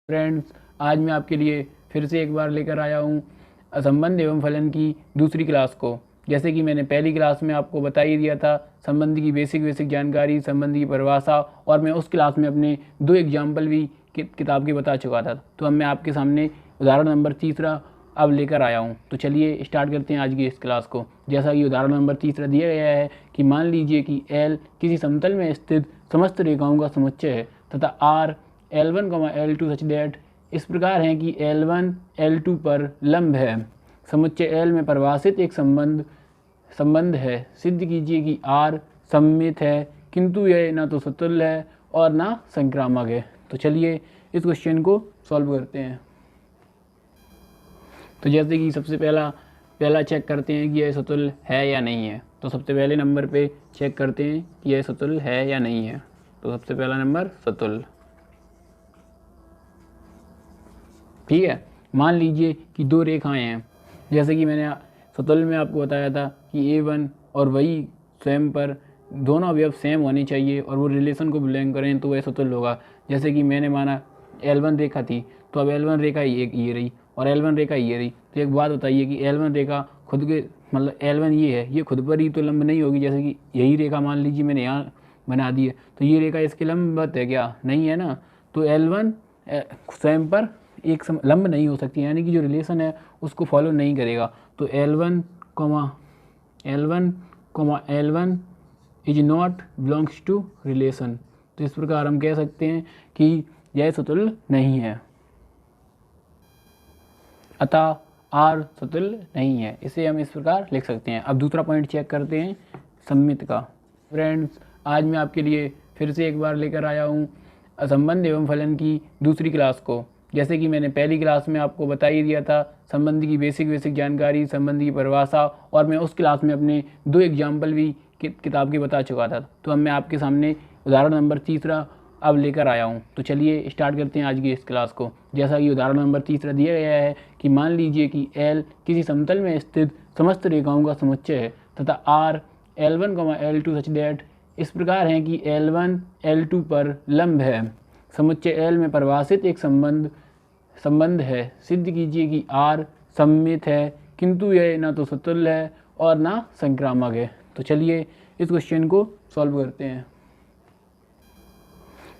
Friends, आज मैं आपके लिए फिर से एक बार लेकर आया हूँ संबंध एवं फलन की दूसरी क्लास को। जैसे कि मैंने पहली क्लास में आपको बता ही दिया था संबंध की बेसिक जानकारी, संबंध की परिभाषा, और मैं उस क्लास में अपने 2 एग्जाम्पल भी किताब के बता चुका था। तो अब मैं आपके सामने उदाहरण नंबर तीसरा अब लेकर आया हूँ। तो चलिए स्टार्ट करते हैं आज की इस क्लास को। जैसा कि उदाहरण नंबर तीसरा दिया गया है कि मान लीजिए कि L किसी समतल में स्थित समस्त रेखाओं का समुच्चय है तथा R L1, L2 such that इस प्रकार है कि L1 L2 पर लंब है। समुच्चय L में परिभाषित एक संबंध है। सिद्ध कीजिए कि R सममित है किंतु यह ना तो सतुल्य है और ना संक्रामक है। तो चलिए इस क्वेश्चन को सॉल्व करते हैं। तो जैसे कि सबसे पहला चेक करते हैं कि यह सतुल्य है या नहीं है। तो सबसे पहले नंबर पे चेक करते हैं कि यह सतुल्य है या नहीं है। तो सबसे पहला नंबर सतुल्य, ठीक है। मान लीजिए कि 2 रेखाएं हैं। जैसे कि मैंने सतुल्य में आपको बताया था कि A1 और वही स्वयं पर दोनों अवयव सेम होने चाहिए और वो रिलेशन को बिलोंग करें तो वह सतुल्य होगा। जैसे कि मैंने माना L1 रेखा थी, तो अब L1 रेखा ये रही और L1 रेखा ये रही। तो एक बात बताइए कि L1 रेखा खुद के मतलब L1 ये है, ये खुद पर ही तो लंब नहीं होगी। जैसे कि यही रेखा मान लीजिए मैंने यहाँ बना दी है, तो ये रेखा इसके लंबवत है क्या? नहीं है ना। तो L1 स्वयं पर एक लंब नहीं हो सकती, यानी कि जो रिलेशन है उसको फॉलो नहीं करेगा। तो L1, L1 is not belongs to relation. तो इस प्रकार हम कह सकते हैं कि यह सतुल्य नहीं है, अतः R सतुल्य नहीं है। इसे हम इस प्रकार लिख सकते हैं। अब दूसरा पॉइंट चेक करते हैं सममित का। फ्रेंड्स, आज मैं आपके लिए फिर से एक बार लेकर आया हूँ संबंध एवं फलन की दूसरी क्लास को। जैसे कि मैंने पहली क्लास में आपको बता ही दिया था संबंध की बेसिक जानकारी, संबंध की परिभाषा, और मैं उस क्लास में अपने 2 एग्जाम्पल भी किताब के बता चुका था। तो अब मैं आपके सामने उदाहरण नंबर तीसरा अब लेकर आया हूँ। तो चलिए स्टार्ट करते हैं आज की इस क्लास को। जैसा कि उदाहरण नंबर तीसरा दिया गया है कि मान लीजिए कि L किसी समतल में स्थित समस्त रेखाओं का समुच्चय है तथा R L1, L2 such that इस प्रकार है कि L1 L2 पर लंब है। समुच्चय L में परिभाषित एक संबंध है। सिद्ध कीजिए कि R सममित है किंतु यह ना तो सतुल्य है और ना संक्रामक है। तो चलिए इस क्वेश्चन को सॉल्व करते हैं।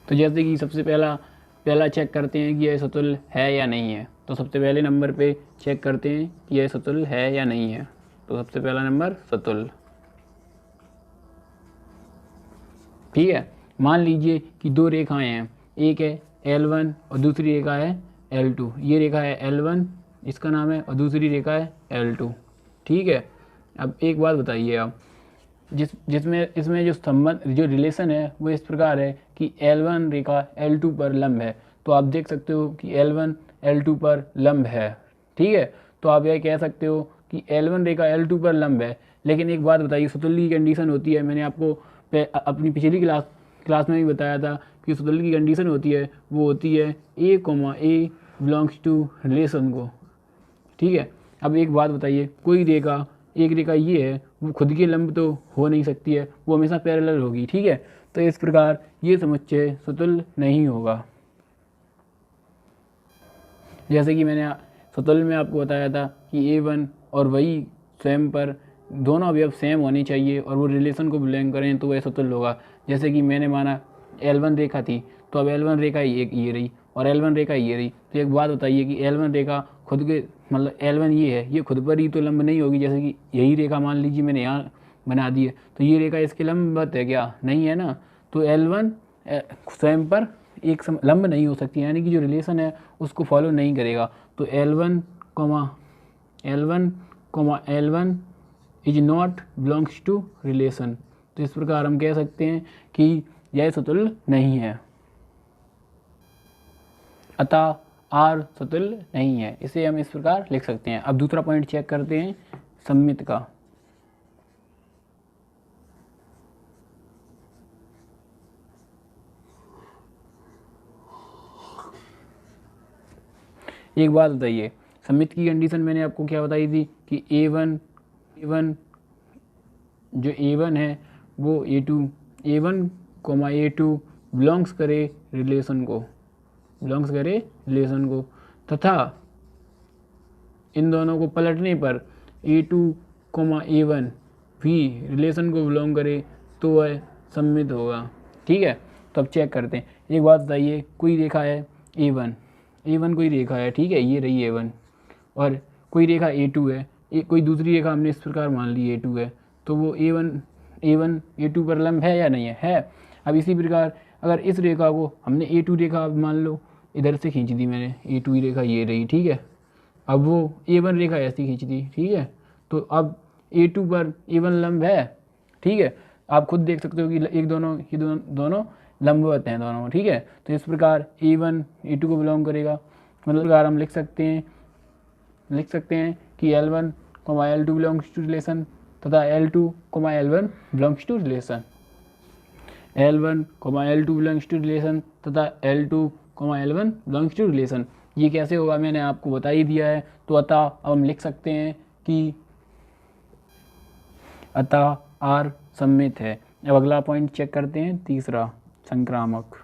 तो जैसे कि सबसे पहला चेक करते हैं कि यह सतुल्य है या नहीं है। तो सबसे पहले नंबर पे चेक करते हैं कि यह सतुल्य है या नहीं है। तो सबसे पहला नंबर सतुल्य, ठीक है। मान लीजिए कि 2 रेखाएं हैं, एक है L1 और दूसरी रेखा है L2। ये रेखा है L1, इसका नाम है, और दूसरी रेखा है L2, ठीक है। अब एक बात बताइए आप, जिसमें इसमें जो संबंध जो रिलेशन है वो इस प्रकार है कि L1 रेखा L2 पर लंब है। तो आप देख सकते हो कि L1 L2 पर लंब है, ठीक है। तो आप यह कह सकते हो कि L1 रेखा L2 पर लंब है। लेकिन एक बात बताइए, सतुल्य की कंडीशन होती है, मैंने आपको अपनी पिछली क्लास में भी बताया था कि सतुल्य की कंडीशन होती है, वो होती है A, बिलोंग्स टू रिलेशन को, ठीक है। अब एक बात बताइए, कोई रेखा, एक रेखा ये है, वो खुद के लंब तो हो नहीं सकती है, वो हमेशा पैरेलल होगी, ठीक है। तो इस प्रकार ये समुच्चय सतुल्य नहीं होगा। जैसे कि मैंने सतुल्य में आपको बताया था कि A1 और वही स्वयं पर दोनों अवयव सेम होने चाहिए और वो रिलेशन को बिलोंग करें तो वह सतुल्य होगा। जैसे कि मैंने माना L1 रेखा थी, तो अब L1 रेखा ये रही और L1 रेखा ये रही। तो एक बात बताइए कि L1 रेखा खुद के मतलब L1 ये है, ये खुद पर ही तो लंब नहीं होगी। जैसे कि यही रेखा मान लीजिए मैंने यहाँ बना दी है, तो ये रेखा इसके लंबवत है क्या? नहीं है ना। तो L1 स्वयं पर एक लंब नहीं हो सकती, यानी कि जो रिलेशन है उसको फॉलो नहीं करेगा। तो L1 is not belongs to relation. तो इस प्रकार हम कह सकते हैं कि यह सतुल्य नहीं है, अतः R सतुल्य नहीं है। इसे हम इस प्रकार लिख सकते हैं। अब दूसरा पॉइंट चेक करते हैं सममित का। एक बात बताइए, सममित की कंडीशन मैंने आपको क्या बताई थी कि A1 जो A1 है वो A1, A2 बिलोंग्स करे रिलेशन को, बिलोंग्स करे रिलेशन को, तथा इन दोनों को पलटने पर A2, A1 भी रिलेशन को बिलोंग करे तो वह सममित होगा। ठीक है, तो अब चेक करते हैं। एक बात बताइए, कोई रेखा है A1 कोई रेखा है, ठीक है, ये रही A1, और कोई रेखा A2 है, कोई दूसरी रेखा हमने इस प्रकार मान ली A2 है, तो वो A1 A2 पर लंब है या नहीं है। अब इसी प्रकार अगर इस रेखा को हमने A2 रेखा मान लो इधर से खींच दी मैंने, A2 रेखा ये रही, ठीक है, अब वो A1 रेखा ऐसी खींच दी, ठीक है, तो अब A2 पर A1 लंब है, ठीक है, आप खुद देख सकते हो कि ये दोनों लंबवत हैं दोनों, ठीक है, तो इस प्रकार A1 A2 को बिलोंग करेगा। मतलब प्रकार हम लिख सकते हैं कि L1, L2 belongs to relation तथा L2, L1 belongs to relation, L1, L2 belongs to relation तथा L2, L1 belongs to relation. ये कैसे होगा मैंने आपको बता ही दिया है। तो अतः अब हम लिख सकते हैं कि अतः R सममित है। अब अगला पॉइंट चेक करते हैं, तीसरा, संक्रामक।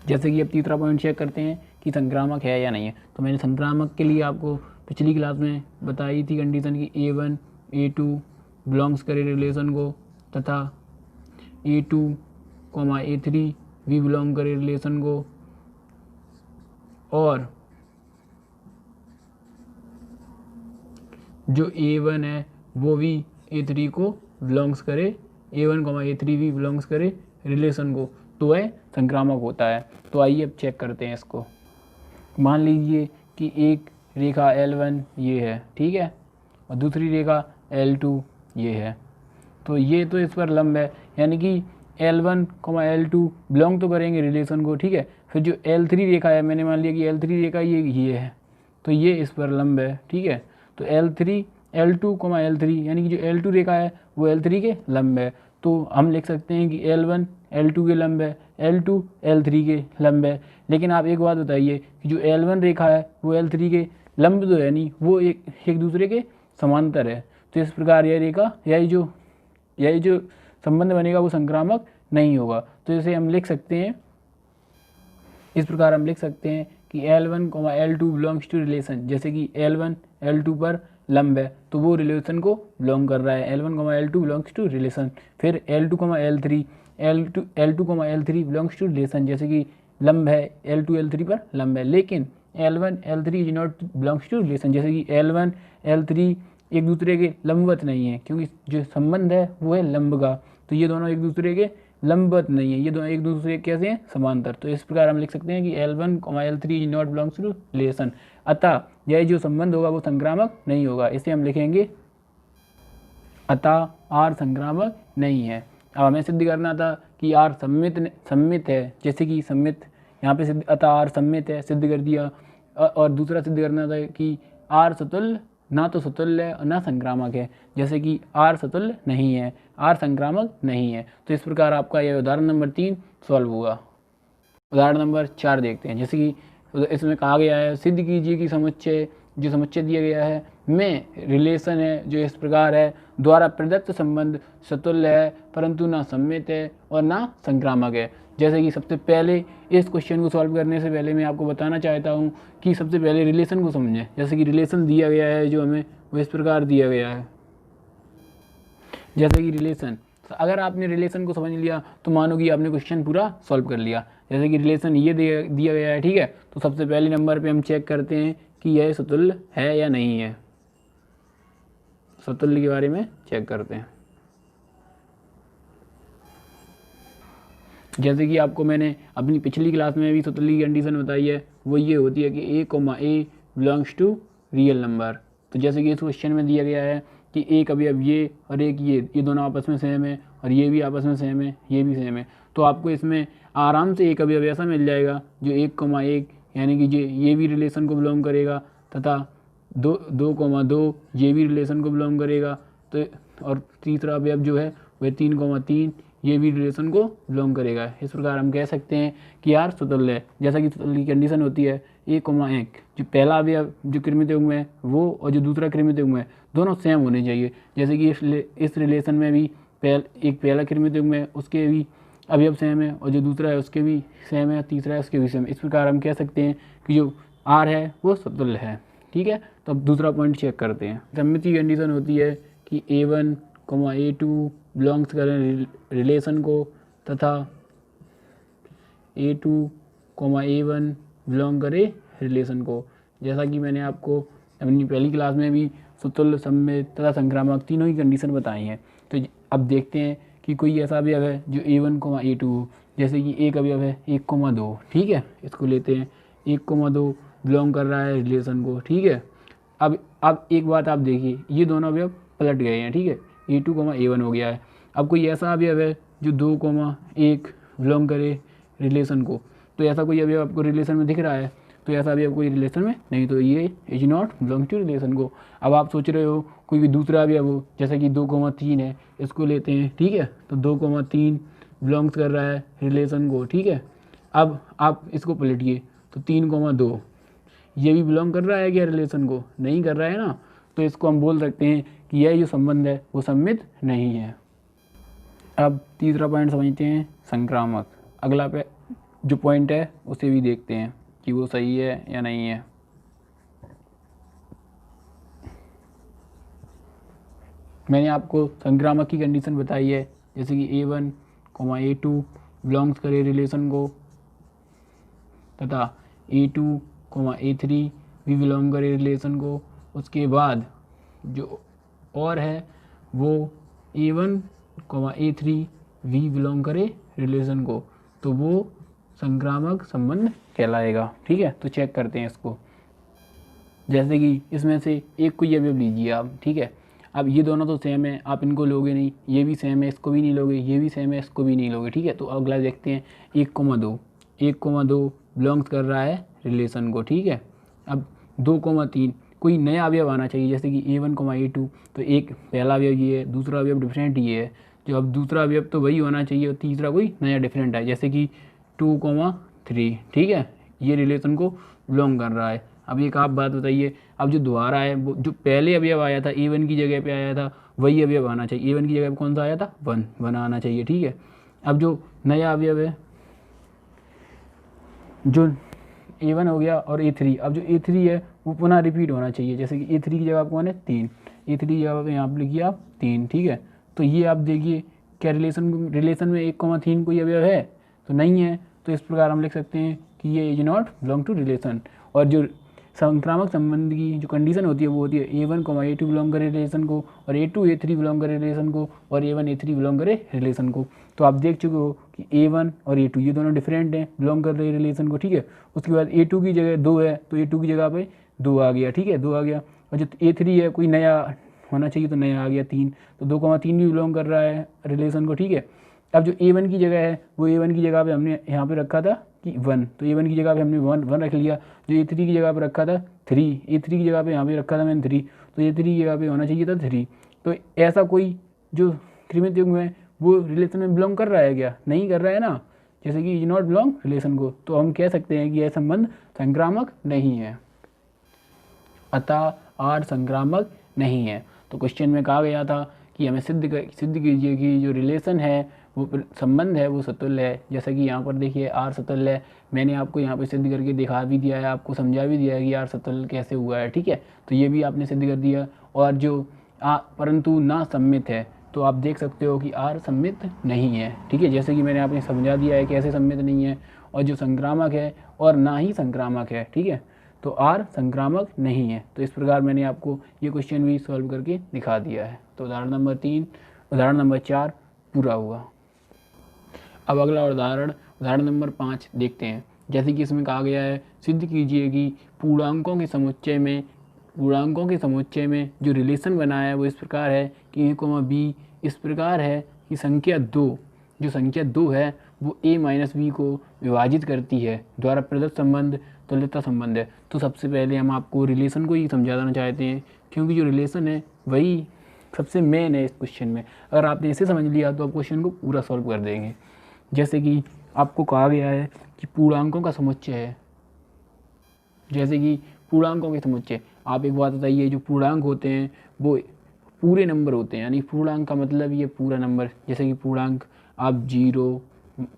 जैसे कि अब तीसरा पॉइंट चेक करते हैं कि संक्रामक है या नहीं है। तो मैंने संक्रामक के लिए आपको पिछली क्लास में बताई थी कंडीशन कि A1 A2 बिलोंग्स करे रिलेशन को तथा A2, A3 भी बिलोंग करे रिलेशन को, और जो A1 है वो भी A3 को बिलोंग्स करे, A1, A3 भी बिलोंग्स करे रिलेशन को, तो वह संक्रामक होता है। तो आइए अब चेक करते हैं इसको। मान लीजिए कि एक रेखा L1 ये है, ठीक है, और दूसरी रेखा L2 ये है, तो ये तो इस पर लंब है, यानी कि L1, L2 बिलोंग तो करेंगे रिलेशन को, ठीक है। फिर जो L3 रेखा है, मैंने मान लिया कि L3 रेखा ये है, तो ये इस पर लंब है, ठीक है। तो L2, L3 यानी कि जो L2 रेखा है वो L3 के लंब है। तो हम लिख सकते हैं कि L1 L2 के लंब है, L2 L3 के लंब है। लेकिन आप एक बात बताइए कि जो L1 रेखा है वो L3 के लंब तो है नहीं, वो एक दूसरे के समांतर है। तो इस प्रकार यह रेखा, यही जो संबंध बनेगा वो संक्रामक नहीं होगा। तो इसे हम लिख सकते हैं, इस प्रकार हम लिख सकते हैं कि L1, L2 belongs to relation. जैसे कि L1 L2 पर लंब है तो वो रिलेशन को बिलोंग कर रहा है, L1, L2 belongs to relation. फिर L2, L3 belongs to relation, जैसे कि लंब है L2 L3 पर लंब है, लेकिन L1 L3 is not belongs to relation. जैसे कि L1 L3 एक दूसरे के लंबवत नहीं है, क्योंकि जो संबंध है वो है लंब का, तो ये दोनों एक दूसरे के लंबवत नहीं है, ये दोनों एक दूसरे कैसे हैं, समांतर। तो इस प्रकार हम लिख सकते हैं कि L1, L3 is not belongs to relation, अतः यह जो संबंध होगा वो संक्रामक नहीं होगा। इसे हम लिखेंगे अतः R संक्रामक नहीं है। अब हमें सिद्ध करना था कि R सम्मित है, जैसे कि सम्मित यहाँ पे सिद्ध, अतः R सम्मित है, सिद्ध कर दिया। और दूसरा सिद्ध करना था कि R सतुल्य, ना तो सतुल्य है और ना संक्रामक है, जैसे कि R सतुल्य नहीं है, R संक्रामक नहीं है। तो इस प्रकार आपका यह उदाहरण नंबर 3 सॉल्व हुआ। उदाहरण नंबर 4 देखते हैं। जैसे कि इसमें कहा गया है, सिद्ध कीजिए कि समुच्चय, जो समुच्चय दिया गया है में रिलेशन है जो इस प्रकार है, द्वारा प्रदत्त संबंध सतुल्य है परंतु ना सम्मित है और ना संक्रामक है। जैसे कि सबसे पहले इस क्वेश्चन को सॉल्व करने से पहले मैं आपको बताना चाहता हूँ कि सबसे पहले रिलेशन को समझें। जैसे कि रिलेशन दिया गया है जो हमें, वो इस प्रकार दिया गया है। जैसे कि रिलेशन, अगर आपने रिलेशन को समझ लिया तो मानो कि आपने क्वेश्चन पूरा सॉल्व कर लिया। जैसे कि रिलेशन ये दिया गया है, ठीक है, तो सबसे पहले नंबर पे हम चेक करते हैं कि यह सतुल्य है या नहीं है। सतुल्य के बारे में चेक करते हैं। जैसे कि आपको मैंने अपनी पिछली क्लास में भी सतुल्य की कंडीशन बताई है, वो ये होती है कि A, belongs to real number. तो जैसे कि इस क्वेश्चन में दिया गया है कि एक अवयव ये और एक ये दोनों आपस में सेम है, और ये भी आपस में सेम है, ये भी सेम है, तो आपको इसमें आराम से एक अवयव ऐसा मिल जाएगा जो 1, यानी कि ये भी रिलेशन को बिलोंग करेगा, तथा 2, ये भी रिलेशन को बिलोंग करेगा। तो और तीसरा अवयव जो है वह 3, ये भी रिलेशन को बिलोंग करेगा। इस प्रकार हम कह सकते हैं कि R सतुल्य है। जैसा कि सतुल्य की कंडीशन होती है A, 1, जो पहला अवयव जो कृमित युग्म है वो, और जो दूसरा कृमित युग्म है, दोनों सेम होने चाहिए। जैसे कि इस रिलेशन में भी एक पहला कृमित युग्म है उसके भी अवयव सेम है और जो दूसरा है उसके भी सेम है, तीसरा है उसके भी सेम। इस प्रकार हम कह सकते हैं कि जो आर है वो समतुल्य है। ठीक है, तो अब दूसरा पॉइंट चेक करते हैं। सममिति की कंडीशन होती है कि A1, A2 बिलोंग्स करें रिलेशन को तथा A2, A1 बिलोंग करे रिलेशन को। जैसा कि मैंने आपको अपनी पहली क्लास में भी सुतुल्य, सममित तथा संक्रामक तीनों की कंडीशन बताई है। तो अब देखते हैं कि कोई ऐसा अवयव है जो A1, A2 हो। जैसे कि एक अवयव है 1,2, ठीक है, इसको लेते हैं 1,2 बिलोंग कर रहा है रिलेशन को। ठीक है, अब एक बात आप देखिए, ये दोनों अवयव पलट गए हैं। ठीक है, A2, A1 हो गया है। अब कोई ऐसा अवयव है जो 2,1 बिलोंग करे रिलेशन को। तो ऐसा कोई अवयव आपको रिलेशन में दिख रहा है, तो ऐसा अवयव कोई रिलेशन में नहीं, तो ये is not belong to relation को। अब आप सोच रहे हो कोई भी दूसरा अवयव हो, जैसे कि 2,3 है, इसको लेते हैं। ठीक है, तो 2,3 बिलोंग्स कर रहा है रिलेशन को। ठीक है, अब आप इसको पलटिए तो 3,2 ये भी बिलोंग कर रहा है क्या रिलेशन को? नहीं कर रहा है ना, तो इसको हम बोल सकते हैं कि यह जो संबंध है वो सममित नहीं है। अब तीसरा पॉइंट समझते हैं, संक्रामक। अगला जो पॉइंट है उसे भी देखते हैं कि वो सही है या नहीं है। मैंने आपको संक्रामक की कंडीशन बताई है, जैसे कि A1, A2 बिलोंग्स करे रिलेशन को तथा A2, A3 भी बिलोंग करे रिलेशन को। उसके बाद जो और है वो A1, A3 भी बिलोंग करे रिलेशन को, तो वो संक्रामक संबंध कहलाएगा। ठीक है, तो चेक करते हैं इसको। जैसे कि इसमें से एक कोई अवयव लीजिए आप। ठीक है, अब ये दोनों तो सेम है, आप इनको लोगे नहीं, ये भी सेम है, इसको भी नहीं लोगे, ये भी सेम है, इसको भी नहीं लोगे। ठीक है, तो अगला देखते हैं 1,2 बिलोंग्स कर रहा है रिलेशन को। ठीक है, अब 2,3 कोई नया अवयव आना चाहिए, जैसे कि A1, A2, तो एक पहला अवयव ये है, दूसरा अवयव डिफरेंट ये है। जो अब दूसरा अवयव तो वही होना चाहिए और तीसरा कोई नया डिफरेंट है, जैसे कि 2,3। ठीक है, ये रिलेशन को बिलोंग कर रहा है। अब एक आप बात बताइए, अब जो दोबारा है वो जो पहले अवयव आया था A1 की जगह पे आया था वही अवयव आना चाहिए। A1 की जगह पे कौन सा आया था? 1 आना चाहिए। ठीक है, अब जो नया अवयव है जो A1 हो गया और A3, अब जो A3 है वो पुनः रिपीट होना चाहिए, जैसे कि A3 की जगह कौन है? 3। A3 की जगह पे यहाँ पर लिखिए आप 3। ठीक है, तो ये आप देखिए क्या रिलेशन में 1,3 कोई अवयव है? तो नहीं है, तो इस प्रकार हम लिख सकते हैं कि ये is not belong to relation. और जो संक्रामक संबंध की जो कंडीशन होती है वो होती है A1, A2 बिलोंग करे रिलेशन को और A2, A3 बिलोंग करे रिलेशन को और A1, A3 बिलोंग करे रिलेशन को। तो आप देख चुके हो कि A1 और A2 ये दोनों डिफरेंट हैं, बिलोंग कर रहे रिलेशन को। ठीक है, उसके बाद A2 की जगह 2 है तो A2 की जगह पे 2 आ गया। ठीक है, 2 आ गया, और जो A3 है कोई नया होना चाहिए तो नया आ गया 3, तो 2,3 भी बिलोंग कर रहा है रिलेशन को। ठीक है, अब जो A1 की जगह है वो A1 की जगह पे हमने यहाँ पे रखा था कि 1, तो A1 की जगह पे हमने 1 रख लिया। जो A3 की जगह पे रखा था 3, A3 की जगह पे यहाँ पे रखा था मैंने 3, तो A3 की जगह पे होना चाहिए था 3। तो ऐसा कोई जो कृमित युग्म है वो रिलेशन में बिलोंग कर रहा है क्या? नहीं कर रहा है ना, जैसे कि इज नॉट बिलोंग रिलेशन को, तो हम कह सकते हैं कि यह संबंध संक्रामक नहीं है, अतः आर संक्रामक नहीं है। तो क्वेश्चन में कहा गया था कि हमें सिद्ध कीजिए कि जो रिलेशन है वो संबंध है वो सतुल्य है। जैसा कि यहाँ पर देखिए आर सतुल्य है, मैंने आपको यहाँ पे सिद्ध करके दिखा भी दिया है, आपको समझा भी दिया है कि आर सतुल्य कैसे हुआ है। ठीक है, तो ये भी आपने सिद्ध कर दिया। और जो परंतु ना सम्मित है, तो आप देख सकते हो कि आर सम्मित नहीं है। ठीक है, जैसे कि मैंने आपने समझा दिया है कैसे सम्मित नहीं है, और जो संक्रामक है और ना ही संक्रामक है। ठीक है, तो आर संक्रामक नहीं है। तो इस प्रकार मैंने आपको ये क्वेश्चन भी सॉल्व करके दिखा दिया है। तो उदाहरण नंबर 4 पूरा हुआ। अब अगला उदाहरण नंबर 5 देखते हैं। जैसे कि इसमें कहा गया है सिद्ध कीजिए कि पूर्णांकों के समुच्चय में जो रिलेशन बना है वो इस प्रकार है कि A, B इस प्रकार है कि संख्या 2 है वो A - B को विभाजित करती है द्वारा प्रदत्त संबंध तुल्यता संबंध है। तो सबसे पहले हम आपको रिलेशन को ही समझाना चाहते हैं, क्योंकि जो रिलेशन है वही सबसे मेन है इस क्वेश्चन में। अगर आपने इसे समझ लिया तो आप क्वेश्चन को पूरा सॉल्व कर देंगे। जैसे कि आपको कहा गया है कि पूर्णांकों का समुच्चय है, जैसे कि पूर्णांकों के समुच्चय, आप एक बात बताइए जो पूर्णांक होते हैं वो पूरे नंबर होते हैं, यानी पूर्णांक का मतलब ये पूरा नंबर। जैसे कि पूर्णांक आप 0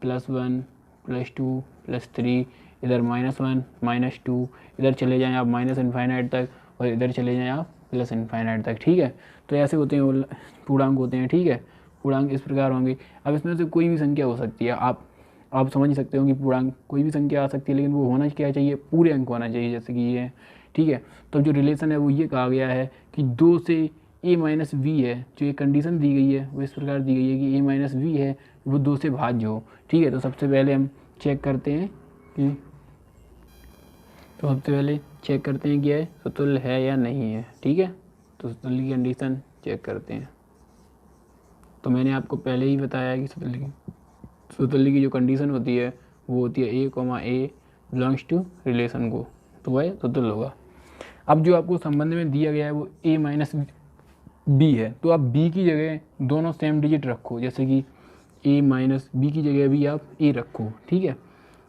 +1 +2 +3, इधर -1 -2, इधर चले जाएं आप -इनफाइनाइट तक, और इधर चले जाएं आप +इनफाइनाइट तक, ठीक है। तो ऐसे होते हैं वो पूर्णांक होते हैं, ठीक है। पूर्णांक इस प्रकार होंगे। अब इसमें से कोई भी संख्या हो सकती है, आप समझ सकते हो कि पूर्णांक कोई भी संख्या आ सकती है, लेकिन वो होना क्या चाहिए, पूरे अंक होना चाहिए, जैसे कि ये है, ठीक है। तो जो रिलेशन है वो ये कहा गया है कि 2 से a - v है, जो ये कंडीशन दी गई है वो इस प्रकार दी गई है कि a - v है वो 2 से भाज्य हो, ठीक है। तो सबसे पहले हम चेक करते हैं कि यह सतुल्य है या नहीं है, ठीक है। तो सतुल्य की कंडीशन चेक करते हैं। तो मैंने आपको पहले ही बताया कि सतुल्य की जो कंडीशन होती है वो होती है a, बिलोंग्स टू रिलेशन को, तो वह सतुल्य होगा। अब जो आपको संबंध में दिया गया है वो a - b है, तो आप b की जगह दोनों सेम डिजिट रखो, जैसे कि a - b की जगह भी आप a रखो, ठीक है।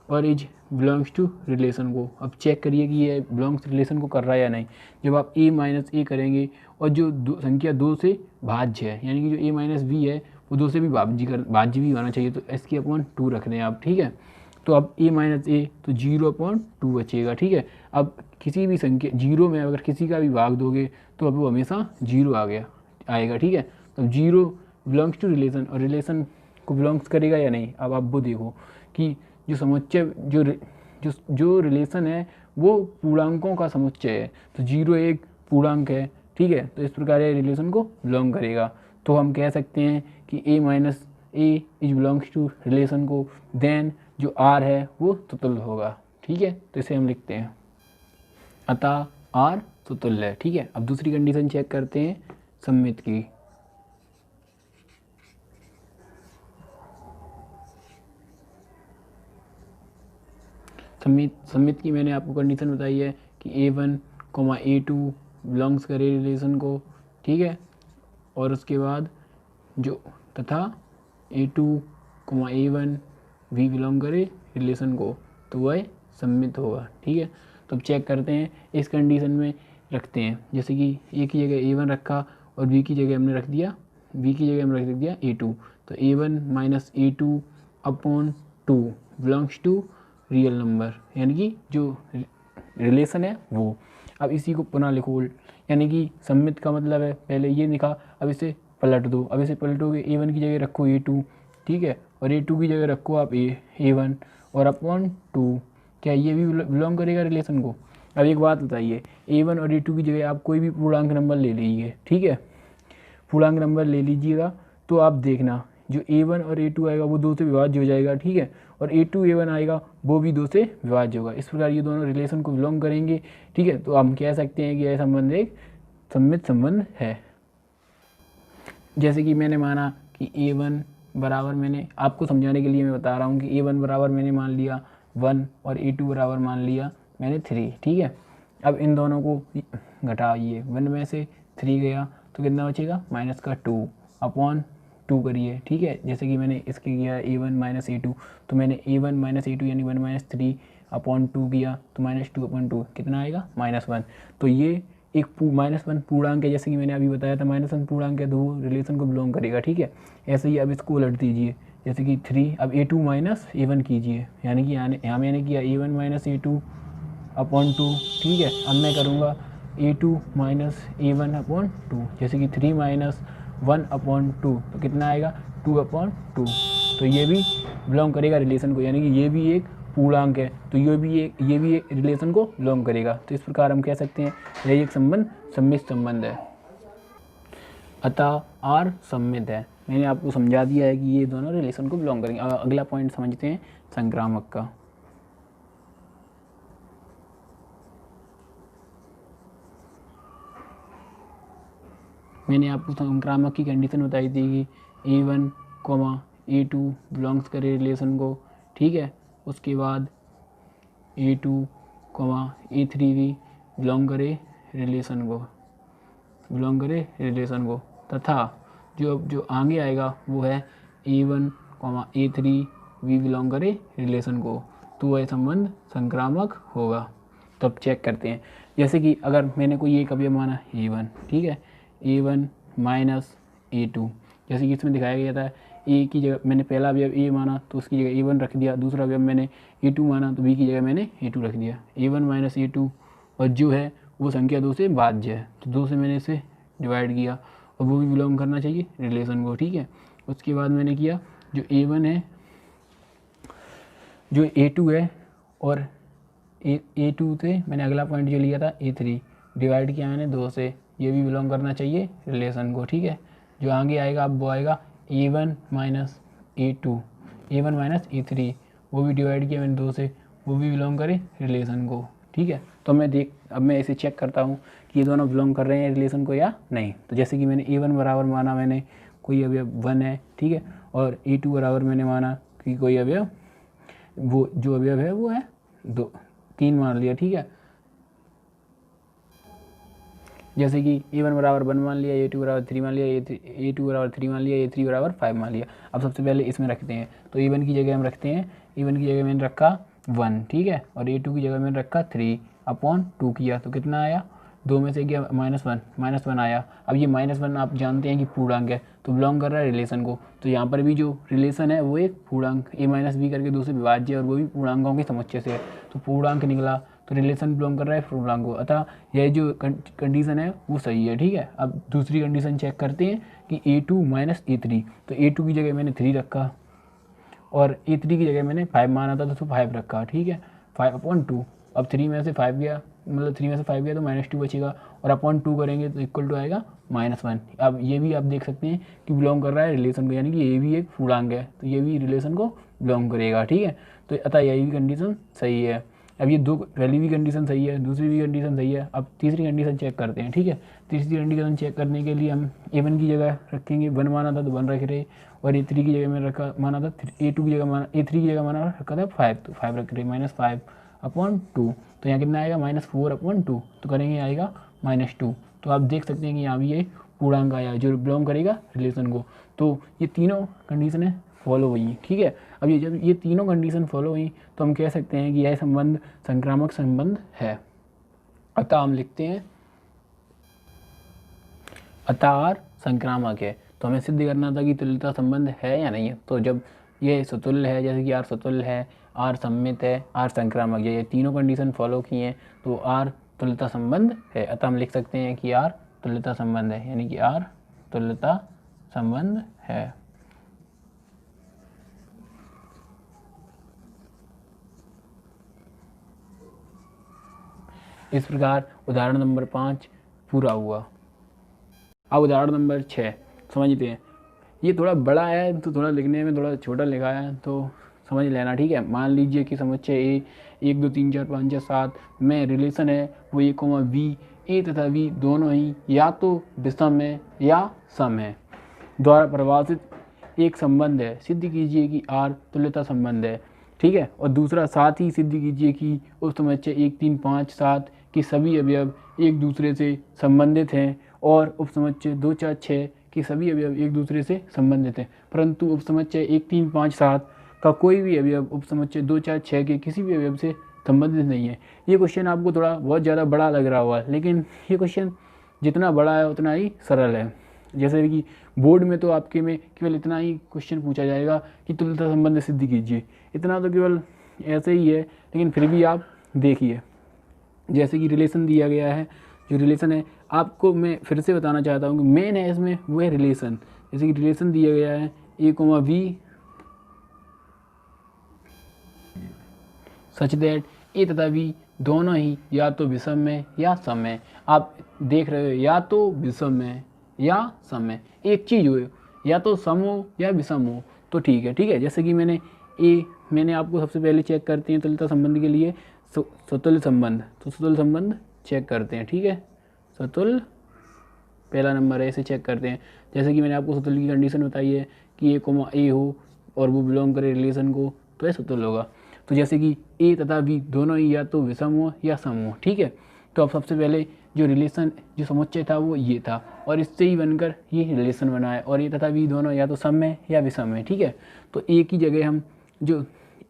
और इज बिलोंग्स टू रिलेशन को अब चेक करिए कि ये बिलोंग्स रिलेशन को कर रहा है या नहीं। जब आप a - a करेंगे और जो संख्या 2 से भाज्य है, यानी कि जो a - b है वो 2 से भी भाज्य भी होना चाहिए, तो इसकी अपॉन 2 रख दें आप, ठीक है। तो अब a - a तो 0/2 बचेगा, ठीक है। अब किसी भी संख्या 0 में अगर किसी का भी भाग दोगे तो अब वो हमेशा 0 आएगा, ठीक है। तो 0 बिलोंग्स टू रिलेशन, और रिलेशन को बिलोंग्स करेगा या नहीं। अब आप वो देखो कि जो समुच्चय जो रिलेशन है वो पूर्णांकों का समुच्चय है, तो 0 एक पूर्णांक है, ठीक है। तो इस प्रकार ये रिलेशन को बिलोंग करेगा। तो हम कह सकते हैं कि a - a is belongs to relation को, देन जो r है वो सतुल्य होगा, ठीक है। तो इसे हम लिखते हैं अतः r सतुल्य है, ठीक है। अब दूसरी कंडीशन चेक करते हैं सममित की। सममित की मैंने आपको कंडीशन बताई है कि a1, a2 बिलोंग्स करे रिलेशन को, ठीक है। और उसके बाद जो तथा a2, a1 भी बिलोंग करे रिलेशन को, तो वह सममित होगा, ठीक है। तो अब चेक करते हैं, इस कंडीशन में रखते हैं, जैसे कि a की जगह a1 रखा और b की जगह हमने रख दिया a2, तो a1 - a2/2 belongs to real number, यानी कि जो रिलेशन है वो। अब इसी को पुनः लिखो, यानी कि सममित का मतलब है पहले ये लिखा, अब इसे पलट दो। अब इसे पलटोगे a1 की जगह रखो a2, ठीक है, और a2 की जगह रखो आप a1 और /2, क्या ये भी बिलोंग करेगा रिलेशन को। अब एक बात बताइए, a1 और a2 की जगह आप कोई भी पूर्णांक नंबर ले लीजिए, ठीक है, पूर्णांक नंबर ले लीजिएगा, तो आप देखना जो a1 और a2 आएगा वो 2 से विभाज्य हो जाएगा, ठीक है, और a2 a1 आएगा वो भी 2 से विभाज्य होगा। इस प्रकार ये दोनों रिलेशन को बिलोंग करेंगे, ठीक है। तो हम कह सकते हैं कि यह संबंध एक सममित संबंध है। जैसे कि मैंने माना कि a1 बराबर, मैंने आपको समझाने के लिए मैं बता रहा हूँ कि a1 बराबर मैंने मान लिया 1 और a2 बराबर मान लिया मैंने 3, ठीक है। अब इन दोनों को घटाइए, 1 में से 3 गया तो कितना बचेगा -2/2 करिए, ठीक है। जैसे कि मैंने इसके किया a1 - a2, तो मैंने a1 - a2 यानी 1 - 3/2 किया, तो -2/2 कितना आएगा -1। तो ये एक -1 पूर्णांक है, जैसे कि मैंने अभी बताया था -1 पूर्णांक है, तो वो रिलेशन को बिलोंग करेगा, ठीक है। ऐसे ही अब इसको उलट दीजिए, जैसे कि 3, अब a2 - a1 कीजिए, यानी कि यहाँ मैंने किया a1 - a2/2, ठीक है। अब मैं करूँगा a2 - a1/2, जैसे कि 3 - 1/2, तो कितना आएगा 2/2। तो ये भी बिलोंग करेगा रिलेशन को, यानी कि ये भी एक पूर्णांक है, तो ये भी एक रिलेशन को बिलोंग करेगा। तो इस प्रकार हम कह सकते हैं यह एक संबंध सममित संबंध है, अतः r सममित है। मैंने आपको समझा दिया है कि ये दोनों रिलेशन को बिलोंग करेंगे। अगला पॉइंट समझते हैं संक्रामक का। मैंने आपको संक्रामक की कंडीशन बताई थी कि a1, a2 बिलोंग्स करे रिलेशन को, ठीक है। उसके बाद a2, a3 भी बिलोंग करे रिलेशन को, तथा जो आगे आएगा वो है a1, a3 भी बिलोंग करे रिलेशन को, तो वह संबंध संक्रामक होगा। तो अब चेक करते हैं, जैसे कि अगर मैंने कोई एक अवयव माना a1, ठीक है, A1 माइनस A2, जैसे कि इसमें दिखाया गया था ए की जगह मैंने पहला अवयव ए माना तो उसकी जगह A1 रख दिया, दूसरा अवयव मैंने A2 माना तो बी की जगह मैंने A2 रख दिया। A1 माइनस A2 और जो है वो संख्या 2 से भाज्य है, तो 2 से मैंने इसे डिवाइड किया और वो भी बिलोंग करना चाहिए रिलेशन को, ठीक है। उसके बाद मैंने किया जो A1 है, जो A2 है और A2 से मैंने अगला पॉइंट जो लिया था A3 डिवाइड किया मैंने 2 से, ये भी बिलोंग करना चाहिए रिलेशन को, ठीक है। जो आगे आएगा अब वो आएगा A1 minus A2, A1 minus A3, वो भी डिवाइड किया मैंने 2 से, वो भी बिलोंग करे रिलेशन को, ठीक है। तो अब मैं इसे चेक करता हूँ कि ये दोनों बिलोंग कर रहे हैं रिलेशन को या नहीं। तो जैसे कि मैंने A1 बराबर माना मैंने कोई अवयव 1 है, ठीक है, और A2 बराबर मैंने माना कि कोई अवयव वो जो अवयव है वो है 3 मान लिया, ठीक है। जैसे कि A1 बराबर 1 मान लिया, A2 बराबर 3 मान लिया, A2 बराबर 3 मान लिया, A3 बराबर 5 मान लिया। अब सबसे पहले इसमें रखते हैं, तो A1 की जगह हम रखते हैं, A1 की जगह मैंने रखा 1, ठीक है, और A2 की जगह मैंने रखा 3/2 किया, तो कितना आया, 2 में से गया -1 आया। अब ये -1 आप जानते हैं कि पूर्णांक है तो बिलोंग कर रहा है रिलेशन को, तो यहाँ पर भी जो रिलेशन है वो एक पूर्णांक a माइनस बी करके 2 से विभाज्य है और वो भी पूर्णांकों के समुच्चय से है, तो पूर्णांक निकला, तो रिलेशन बिलोंग कर रहा है पूर्णांक को। अतः यह जो कंडीशन है वो सही है, ठीक है। अब दूसरी कंडीशन चेक करते हैं कि A2 माइनस A3, तो A2 की जगह मैंने 3 रखा और A3 की जगह मैंने 5 माना था तो 5 रखा, ठीक है, 5/2। अब 3 में से 5 गया, मतलब 3 में से 5 गया तो -2 बचेगा और /2 करेंगे तो इक्वल टू आएगा -1। अब ये भी आप देख सकते हैं कि बिलोंग कर रहा है रिलेशन को, यानी कि ये भी एक पूर्णांक है तो ये भी रिलेशन को बिलोंग करेगा, ठीक है। तो अतः यही भी कंडीशन सही है। अब ये दो पहली भी कंडीशन सही है, दूसरी भी कंडीशन सही है। अब तीसरी कंडीशन चेक करते हैं, ठीक है। तीसरी कंडीशन चेक करने के लिए हम A1 की जगह रखेंगे 1 माना था तो 1 रख रहे, और A3 की जगह में रखा माना था A2 की जगह माना A3 की जगह माना रखा था 5, तो 5 रख रहे, -5/2, तो यहाँ कितना आएगा -4/2, तो करेंगे आएगा -2। तो आप देख सकते हैं कि यहाँ भी ये पूर्णांक आया जो बिलोंग करेगा रिलेशन को। तो ये तीनों कंडीशनें फॉलो हुई, ठीक है। अब ये जब ये तीनों कंडीशन फॉलो हुई तो हम कह सकते हैं कि यह संबंध संक्रामक संबंध है। अतः हम लिखते हैं अतः R संक्रामक है। तो हमें सिद्ध करना था कि तुल्यता संबंध है या नहीं है। तो जब ये सतुल्य है, जैसे कि R सतुल्य है, R सममित है, R संक्रामक है, ये तीनों कंडीशन फॉलो की हैं तो R तुल्यता संबंध है। अतः हम लिख सकते हैं कि R तुल्यता संबंध है, यानी कि R तुल्यता संबंध है। इस प्रकार उदाहरण नंबर 5 पूरा हुआ। अब उदाहरण नंबर 6 समझते हैं। ये थोड़ा बड़ा है तो थोड़ा लिखने में थोड़ा छोटा लिखा है तो समझ लेना, ठीक है। मान लीजिए कि समुच्चय ए 1 2 3 4 5 6 7 में रिलेशन है वो A, A तथा V दोनों ही या तो विषम है या सम है द्वारा परिभाषित एक संबंध है। सिद्ध कीजिए कि R तुल्यता संबंध है, ठीक है। और दूसरा साथ ही सिद्ध कीजिए कि उस समुच्चय 1 3 5 7 के सभी अवयव एक दूसरे से संबंधित हैं और उपसमुच्चय 2 4 6 के सभी अवयव एक दूसरे से संबंधित हैं, परंतु उपसमुच्चय 1 3 5 7 का कोई भी अवयव उपसमुच्चय 2 4 6 के किसी भी अवयव से संबंधित नहीं है। ये क्वेश्चन आपको थोड़ा बहुत ज़्यादा बड़ा लग रहा होगा, लेकिन ये क्वेश्चन जितना बड़ा है उतना ही सरल है। जैसे कि बोर्ड में तो आपके में केवल इतना ही क्वेश्चन पूछा जाएगा कि तुल्यता संबंध सिद्ध कीजिए, इतना तो केवल ऐसे ही है, लेकिन फिर भी आप देखिए। जैसे कि रिलेशन दिया गया है, जो रिलेशन है आपको मैं फिर से बताना चाहता हूँ कि मेन है इसमें वो है रिलेशन। जैसे कि रिलेशन दिया गया है A, V such that A तथा V दोनों ही या तो विषम है या सम है। आप देख रहे हो या तो विषम है या सम है, एक चीज़ हो या तो सम हो या विषम हो तो ठीक है, ठीक है। जैसे कि मैंने आपको सबसे पहले चेक करते हैं तुल्यता संबंध के लिए सतुल्य संबंध, तो सतुल्य संबंध चेक करते हैं, ठीक है। सतुल्य पहला नंबर है, इसे चेक करते हैं। जैसे कि मैंने आपको सतुल्य की कंडीशन बताई है कि A, हो और वो बिलोंग करे रिलेशन को तो ये सतुल्य होगा। तो जैसे कि A तथा V दोनों ही या तो विषम हो या सम हो, ठीक है। तो अब सबसे पहले जो रिलेशन जो समुच्चय था वो ये था और इससे ही बनकर ये रिलेशन बना है, और A तथा V दोनों या तो सम है या विषम है, ठीक है। तो A की जगह हम जो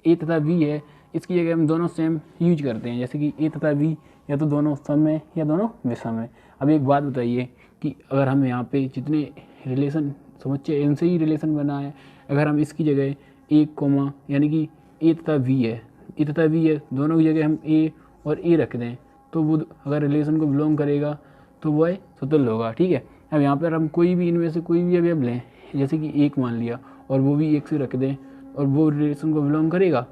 A तथा V है इसकी जगह हम दोनों सेम यूज करते हैं। जैसे कि A तथा V या तो दोनों सम है या दोनों विषम है। अब एक बात बताइए कि अगर हम यहाँ पे जितने रिलेशन समुच्चय इनसे ही रिलेशन बना है, अगर हम इसकी जगह एक कोमा यानी कि ए तथा वी है, ए तथा वी है, दोनों की जगह हम ए और ए रख दें तो वो अगर रिलेशन को बिलोंग करेगा तो वो है स्वतुल्य होगा। ठीक है, अब यहाँ पर हम कोई भी इनमें से कोई भी अवयव लें, जैसे कि एक मान लिया और वो भी एक से रख दें और वो रिलेशन को बिलोंग करेगा,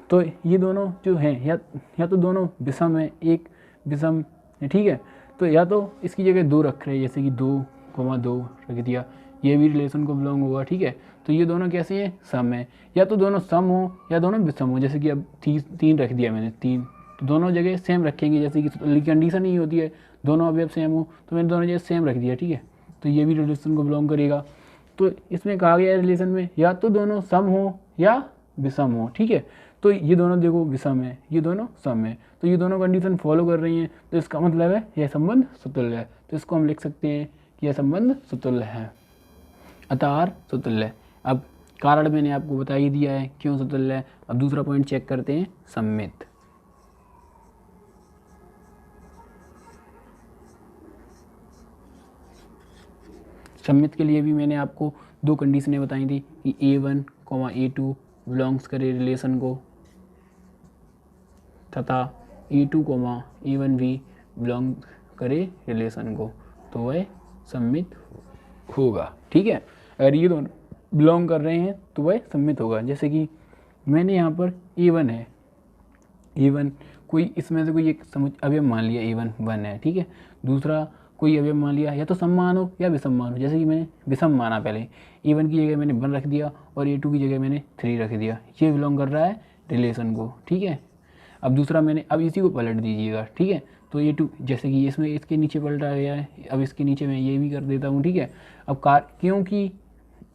तो ये दोनों जो हैं या तो दोनों विषम है, एक विषम है। ठीक है, तो या तो इसकी जगह दो रख रहे हैं, जैसे कि 2,2 रख दिया, ये भी रिलेशन को बिलोंग होगा। ठीक है, तो ये दोनों कैसे हैं, सम है, या तो दोनों सम हो या दोनों विषम हो। जैसे कि अब 3 रख दिया मैंने, 3, तो दोनों जगह सेम रखेंगे, जैसे कि कंडीशन ही होती है दोनों अवयव सेम हो, तो मैंने दोनों जगह सेम रख दिया। ठीक है, तो ये भी रिलेशन को बिलोंग करेगा। तो इसमें कहा गया है रिलेशन में या तो दोनों सम हो या विषम हो। ठीक है, तो ये दोनों देखो विषम है, ये दोनों सम है, तो ये दोनों कंडीशन फॉलो कर रही हैं, तो इसका मतलब है यह संबंध स्वतुल्य है। तो इसको हम लिख सकते हैं कि यह संबंध स्वतुल्य है, अतः आर स्वतुल्य है। अब कारण मैंने आपको बता ही दिया है क्यों स्वतुल्य है। अब दूसरा पॉइंट चेक करते हैं, सम्मित। सम्मित के लिए भी मैंने आपको 2 कंडीशनें बताई थी कि A1, A2 बिलोंग्स करे रिलेशन को तथा A2, A1 भी बिलोंग करे रिलेशन को, तो वह सम्मित होगा। ठीक है, अगर ये दोनों बिलोंग कर रहे हैं तो वह सम्मित होगा। जैसे कि मैंने यहाँ पर A1 है, A1 कोई इसमें से कोई एक अवयव मान लिया, A1 1 है। ठीक है, दूसरा कोई अवयव मान लिया, या तो सम्मान हो या विषम मान हो। जैसे कि मैंने विषम माना, पहले A1 की जगह मैंने 1 रख दिया और A2 की जगह मैंने 3 रख दिया, ये बिलोंग कर रहा है रिलेशन को। ठीक है, अब दूसरा मैंने, अब इसी को पलट दीजिएगा। ठीक है, तो A2 जैसे कि इसमें इसके नीचे पलटा गया है, अब इसके नीचे मैं ये भी कर देता हूँ। ठीक है, अब क्योंकि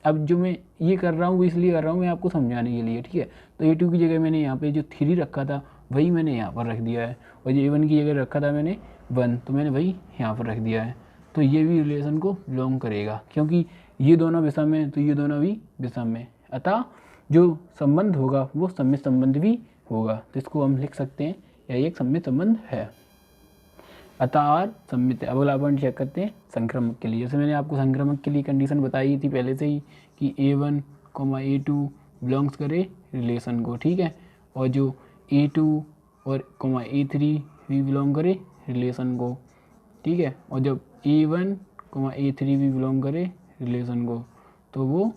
अब जो मैं ये कर रहा हूँ वो इसलिए कर रहा हूँ मैं आपको समझाने के लिए। ठीक है, तो A2 की जगह मैंने यहाँ पे जो 3 रखा था वही मैंने यहाँ पर रख दिया है, और जो A1 की जगह रखा था मैंने 1, तो मैंने वही यहाँ पर रख दिया है। तो ये भी रिलेशन को बिलोंग करेगा, क्योंकि ये दोनों विषम है तो ये दोनों भी विषम है, अतः जो संबंध होगा वो सम्मित संबंध भी होगा। तो इसको हम लिख सकते हैं यह एक सम्मित संबंध है, अतः आर सम्मित है। अगला पॉइंट चेक करते हैं संक्रामक के लिए। जैसे मैंने आपको संक्रामक के लिए कंडीशन बताई थी पहले से ही कि A1, A2 बिलोंग्स करे रिलेशन को। ठीक है, और जो A2 और A3 भी बिलोंग करे रिलेशन को। ठीक है, और जब A1, A3 भी बिलोंग करे रिलेशन को तो वो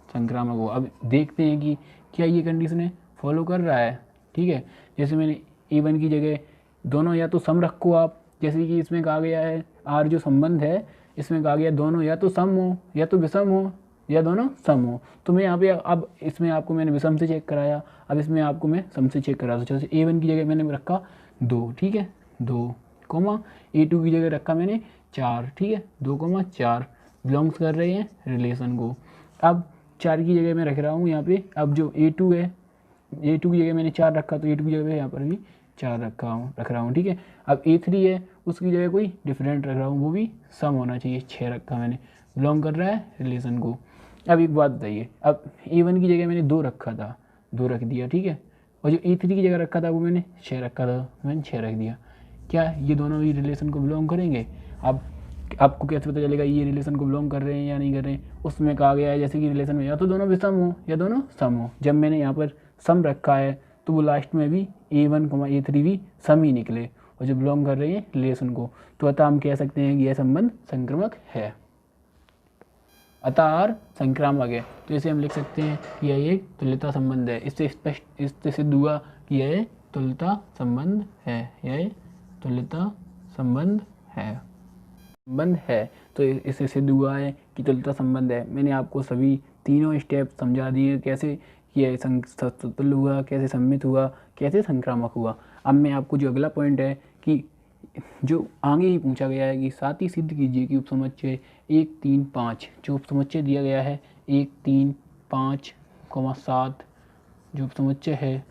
संक्रामक हो। अब देखते हैं कि क्या ये कंडीशन फॉलो कर रहा है। ठीक है, जैसे मैंने A1 की जगह दोनों या तो सम रखो आप, जैसे कि इसमें कहा गया है आर जो संबंध है इसमें कहा गया दोनों या तो सम हो या तो विषम हो या दोनों सम हो। तो मैं यहाँ पे अब इसमें आपको मैंने विषम से चेक कराया, अब इसमें आपको मैं सम से चेक करा। तो जैसे A1 की जगह मैंने रखा 2, ठीक है 2, A2 की जगह रखा मैंने 4, ठीक है 2,4 बिलोंग्स कर रहे हैं रिलेशन को। अब 4 की जगह मैं रख रहा हूँ यहाँ पे, अब जो A2 है A2 की जगह मैंने 4 रखा तो A2 की जगह यहाँ पर भी 4 रख रहा हूँ। ठीक है, अब A3 है उसकी जगह कोई डिफरेंट रख रहा हूँ, वो भी सम होना चाहिए, 6 रखा मैंने, बिलोंग कर रहा है रिलेशन को। अब एक बात बताइए, अब A1 की जगह मैंने 2 रखा था, 2 रख दिया, ठीक है, और जो A3 की जगह रखा था वो मैंने 6 रखा था, मैंने 6 रख दिया। क्या ये दोनों ही रिलेशन को बिलोंग करेंगे? अब आपको कैसे पता चलेगा ये रिलेशन को बिलोंग कर रहे हैं या नहीं कर रहे हैं? उसमें कहा गया है जैसे कि रिलेशन में या तो दोनों विषम हो या दोनों सम हो। जब मैंने यहाँ पर सम रखा है तो वो लास्ट में भी A1, A3 भी सम ही निकले और जो बिलोंग कर रहे हैं रिलेशन को, तो अतः हम कह सकते हैं कि यह संबंध संक्रामक है, अतः आर संक्रामक है। तो इसे हम लिख सकते हैं कि यह एक तुल्यता संबंध है। इससे स्पष्ट, इससे सिद्ध हुआ कि यह तुल्यता संबंध है, यह तुल्यता संबंध है। तो इससे सिद्ध हुआ है कि तुल्यता संबंध है। मैंने आपको सभी तीनों स्टेप समझा दिए, कैसे ये तुल्य हुआ, कैसे सम्मित हुआ, कैसे संक्रामक हुआ। अब मैं आपको जो अगला पॉइंट है कि जो आगे ही पूछा गया है कि साथ ही सिद्ध कीजिए कि उपसमुच्चय 1, 3, 5 जो उपसमुच्चय दिया गया है 1, 3, 5, 7 जो उपसमुच्चय है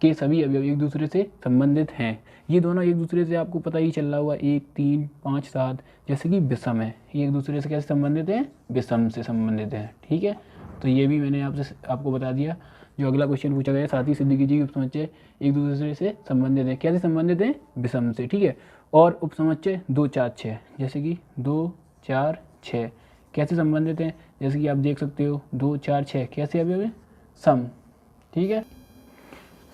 के सभी अवयव एक दूसरे से संबंधित हैं। ये दोनों एक दूसरे से आपको पता ही चल रहा होगा, 1, 3, 5, 7 जैसे कि विषम है, ये एक दूसरे से कैसे संबंधित हैं? विषम से संबंधित हैं। ठीक है, तो ये भी मैंने आपको बता दिया। जो अगला क्वेश्चन पूछा गया साथ ही सिद्ध कीजिए कि उपसमुच्चय एक दूसरे से संबंधित है, कैसे संबंधित हैं? विषम से। ठीक है, और उपसमुच्चय 2 4 6, जैसे कि 2 4 6 कैसे संबंधित हैं, जैसे कि आप देख सकते हो 2 4 6 कैसे अवयव है, सम, ठीक है,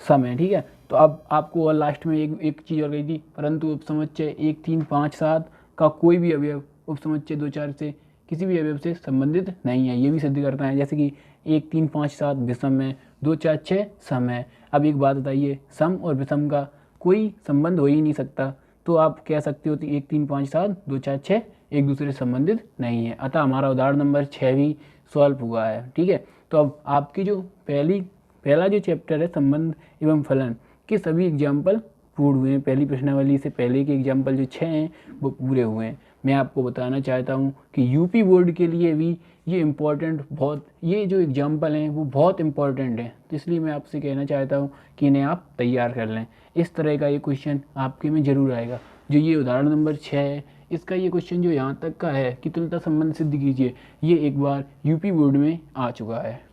सम है, ठीक है। तो अब आपको और लास्ट में एक चीज़ और गई थी, परंतु उपसमुच्चय 1 3 5 7 का कोई भी अवयव उपसमुच्चय 2 4 से किसी भी अवयव से संबंधित नहीं है, ये भी सिद्ध करता है। जैसे कि 1 3 5 7 विषम है, 2 4 6 सम है। अब एक बात बताइए, सम और विषम का कोई संबंध हो ही नहीं सकता, तो आप कह सकते हो कि 1 3 5 7 2 4 6 एक दूसरे से संबंधित नहीं है। अतः हमारा उदाहरण नंबर 6 भी सॉल्व हुआ है, ठीक है। तो अब आपकी जो पहला जो चैप्टर है संबंध एवं फलन के सभी एग्जाम्पल पूर्ण हुए हैं। पहली प्रश्नावली से पहले के एग्जाम्पल जो 6 हैं वो पूरे हुए हैं। मैं आपको बताना चाहता हूँ कि यूपी बोर्ड के लिए भी ये इम्पोर्टेंट बहुत, ये जो एग्जाम्पल हैं वो बहुत इंपॉर्टेंट हैं, तो इसलिए मैं आपसे कहना चाहता हूँ कि इन्हें आप तैयार कर लें। इस तरह का ये क्वेश्चन आपके में ज़रूर आएगा। जो ये उदाहरण नंबर 6 है, इसका ये क्वेश्चन जो यहाँ तक का है कि तुल्यता संबंध सिद्ध कीजिए, ये एक बार यूपी बोर्ड में आ चुका है।